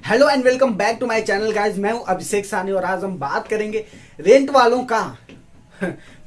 Hello and welcome back to my channel guys. मैं हूं अभिषेक सानी और आज हम बात करेंगे रेंट वालों का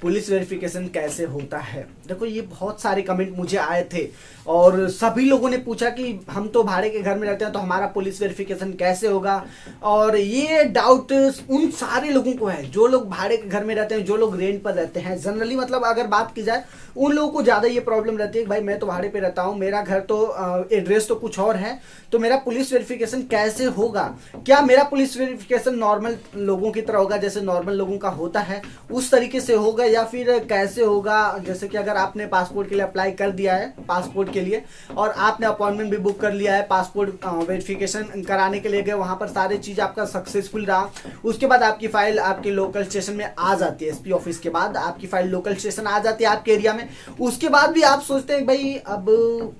पुलिस वेरिफिकेशन कैसे होता है। देखो, ये बहुत सारे कमेंट मुझे आए थे और सभी लोगों ने पूछा कि हम तो भाड़े के घर में रहते हैं तो हमारा पुलिस वेरिफिकेशन कैसे होगा। और ये डाउट उन सारे लोगों को है जो लोग भाड़े के घर में रहते हैं, जो लोग रेंट पर रहते हैं। जनरली मतलब अगर बात की जाए, उन लोगों को ज़्यादा ये प्रॉब्लम रहती है कि भाई मैं तो भाड़े पे रहता हूँ, मेरा घर तो एड्रेस तो कुछ और है, तो मेरा पुलिस वेरिफिकेशन कैसे होगा। क्या मेरा पुलिस वेरिफिकेशन नॉर्मल लोगों की तरह होगा, जैसे नॉर्मल लोगों का होता है उस तरीके से होगा, या फिर कैसे होगा। जैसे कि अगर आपने पासपोर्ट के लिए अप्लाई कर दिया है, पासपोर्ट के लिए, और आपने अपॉइंटमेंट भी बुक कर लिया है, पासपोर्ट वेरिफिकेशन कराने के लिए गए, वहां पर सारी चीज आपका सक्सेसफुल रहा, उसके बाद आपकी फाइल आपके लोकल स्टेशन में आ जाती है। एसपी ऑफिस के बाद आपकी फाइल लोकल स्टेशन आ जाती है आपके एरिया में। उसके बाद भी आप सोचते हैं भाई अब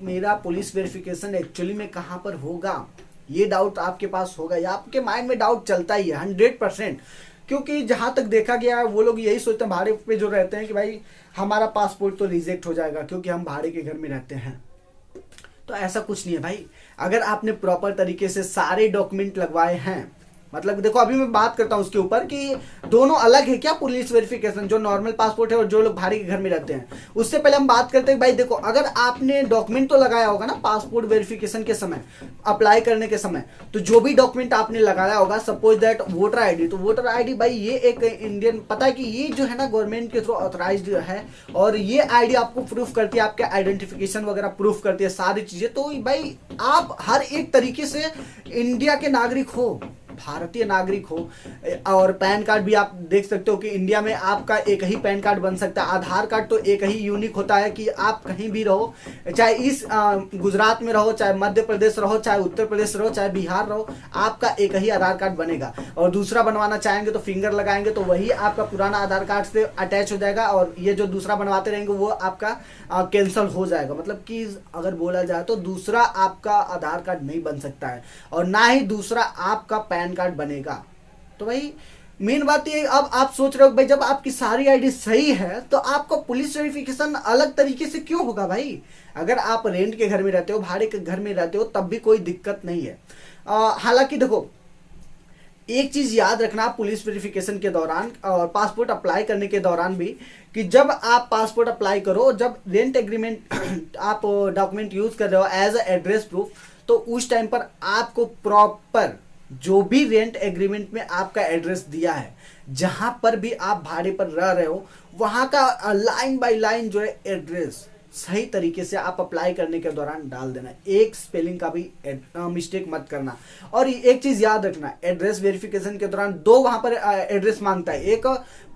मेरा पुलिस वेरिफिकेशन एक्चुअली में कहाँ पर होगा। ये डाउट आपके पास होगा, या आपके माइंड में डाउट चलता ही है 100%। क्योंकि जहां तक देखा गया है वो लोग यही सोचते हैं भाड़े पे जो रहते हैं कि भाई हमारा पासपोर्ट तो रिजेक्ट हो जाएगा क्योंकि हम भाड़े के घर में रहते हैं। तो ऐसा कुछ नहीं है भाई। अगर आपने प्रॉपर तरीके से सारे डॉक्यूमेंट लगवाए हैं, मतलब देखो अभी मैं बात करता हूं उसके ऊपर कि दोनों अलग है क्या पुलिस वेरिफिकेशन, जो नॉर्मल पासपोर्ट है और जो लोग भाड़े के घर में रहते हैं। उससे पहले हम बात करते हैं भाई देखो, अगर आपने डॉक्यूमेंट तो लगाया होगा ना पासपोर्ट वेरिफिकेशन के समय, अप्लाई करने के समय, तो जो भी डॉक्यूमेंट आपने लगाया होगा, सपोज दैट वोटर आईडी, तो वोटर आईडी भाई ये एक इंडियन, पता है कि ये जो है ना गवर्नमेंट के थ्रू ऑथराइज्ड है, और ये आईडी आपको प्रूफ करती है, आपके आइडेंटिफिकेशन वगैरह प्रूफ करती है सारी चीजें। तो भाई आप हर एक तरीके से इंडिया के नागरिक हो, भारतीय नागरिक हो। और पैन कार्ड भी आप देख सकते हो कि इंडिया में आपका एक ही पैन कार्ड बन सकता है। आधार कार्ड तो एक ही यूनिक होता है कि आप कहीं भी रहो, चाहे इस गुजरात में रहो, चाहे मध्य प्रदेश रहो, चाहे उत्तर प्रदेश रहो, चाहे बिहार रहो, आपका एक ही आधार कार्ड बनेगा। और दूसरा बनवाना चाहेंगे तो फिंगर लगाएंगे तो वही आपका पुराना आधार कार्ड से अटैच हो जाएगा, और ये जो दूसरा बनवाते रहेंगे वो आपका कैंसिल हो जाएगा। मतलब कि अगर बोला जाए तो दूसरा आपका आधार कार्ड नहीं बन सकता है, और ना ही दूसरा आपका पैन कार्ड बनेगा। तो भाई मेन बात ये, अब आप सोच रहे हो भाई जब आपकी सारी आईडी सही है तो आपको पुलिस वेरिफिकेशन अलग तरीके से क्यों होगा भाई। अगर आप रेंट के घर में रहते हो, भाड़े के घर में रहते हो, तब भी कोई दिक्कत नहीं है। हालांकि देखो, एक चीज याद रखना पुलिस वेरिफिकेशन के दौरान और पासपोर्ट अप्लाई करने के दौरान भी, कि जब आप पासपोर्ट अप्लाई करो, जब रेंट एग्रीमेंट आप डॉक्यूमेंट यूज कर रहे हो एज एड्रेस प्रूफ, तो उस टाइम पर आपको प्रॉपर जो भी रेंट एग्रीमेंट में आपका एड्रेस दिया है, जहां पर भी आप भाड़े पर रह रहे हो, वहां का लाइन बाय लाइन जो है एड्रेस सही तरीके से आप अप्लाई करने के दौरान डाल देना। एक स्पेलिंग का भी मिस्टेक मत करना। और एक चीज याद रखना, एड्रेस वेरिफिकेशन के दौरान दो वहां पर एड्रेस मांगता है, एक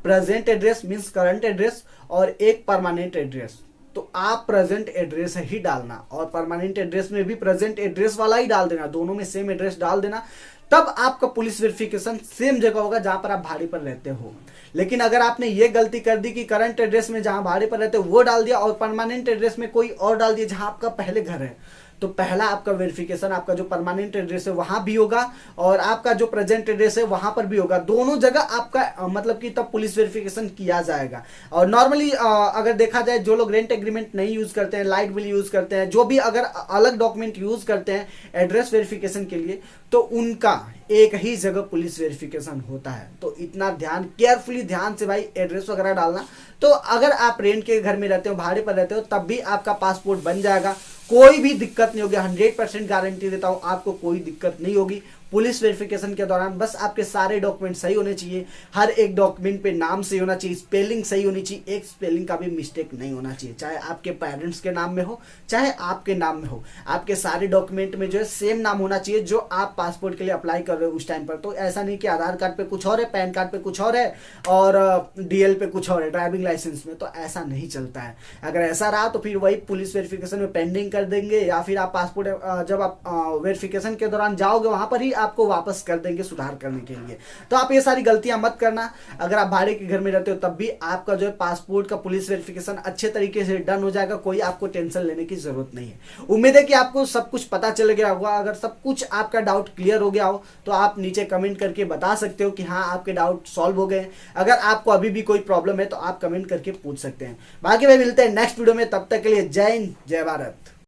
present address means current address, और एक परमानेंट एड्रेस। तो आप प्रेजेंट एड्रेस ही डालना, और परमानेंट एड्रेस में भी प्रेजेंट एड्रेस वाला ही डाल देना, दोनों में सेम एड्रेस डाल देना। तब आपका पुलिस वेरिफिकेशन सेम जगह होगा जहां पर आप भाड़े पर रहते हो। लेकिन अगर आपने ये गलती कर दी कि करंट एड्रेस में जहां भाड़े पर रहते हो वो डाल दिया, और परमानेंट एड्रेस में कोई और डाल दिया जहां आपका पहले घर है, तो पहला आपका वेरिफिकेशन आपका जो परमानेंट एड्रेस है वहां भी होगा, और आपका जो प्रेजेंट एड्रेस है वहां पर भी होगा। दोनों जगह आपका मतलब कि तब पुलिस वेरिफिकेशन किया जाएगा। और नॉर्मली अगर देखा जाए, जो लोग रेंट एग्रीमेंट नहीं यूज करते हैं, लाइट बिल यूज करते हैं, जो भी अगर अलग डॉक्यूमेंट यूज करते हैं एड्रेस वेरिफिकेशन के लिए, तो उनका एक ही जगह पुलिस वेरिफिकेशन होता है। तो इतना ध्यान, केयरफुली ध्यान से भाई एड्रेस वगैरह डालना। तो अगर आप रेंट के घर में रहते हो, भाड़े पर रहते हो, तब भी आपका पासपोर्ट बन जाएगा, कोई भी दिक्कत नहीं होगी। 100% गारंटी देता हूं, आपको कोई दिक्कत नहीं होगी पुलिस वेरिफिकेशन के दौरान। बस आपके सारे डॉक्यूमेंट सही होने चाहिए, हर एक डॉक्यूमेंट पे नाम सही होना चाहिए, स्पेलिंग सही होनी चाहिए, एक स्पेलिंग का भी मिस्टेक नहीं होना चाहिए, चाहे आपके पेरेंट्स के नाम में हो चाहे आपके नाम में हो। आपके सारे डॉक्यूमेंट में जो है सेम नाम होना चाहिए जो आप पासपोर्ट के लिए अप्लाई कर रहे हो उस टाइम पर। तो ऐसा नहीं कि आधार कार्ड पे कुछ और है, पैन कार्ड पे कुछ और है, और डीएल पे कुछ और है, ड्राइविंग लाइसेंस में, तो ऐसा नहीं चलता है। अगर ऐसा रहा तो फिर वही पुलिस वेरिफिकेशन में पेंडिंग कर देंगे, या फिर आप पासपोर्ट जब आप वेरिफिकेशन के दौरान जाओगे वहां पर ही आपको वापस कर देंगे सुधार करने के लिए। तो आप ये सारी गलतियां मत करना। अगर आप भाड़े के घर में रहते हो तब भी आपका जो है पासपोर्ट का पुलिस वेरिफिकेशन अच्छे तरीके से डन हो जाएगा, कोई आपको टेंशन लेने की जरूरत नहीं है। उम्मीद है कि आपको सब कुछ पता चल गया होगा। अगर सब कुछ आपका डाउट क्लियर हो गया हो तो आप नीचे कमेंट करके बता सकते हो कि हाँ आपके डाउट सॉल्व हो गए। अगर आपको अभी भी कोई प्रॉब्लम है तो आप कमेंट करके पूछ सकते हैं। बाकी भाई मिलते हैं नेक्स्ट वीडियो में, तब तक के लिए जय हिंद जय भारत।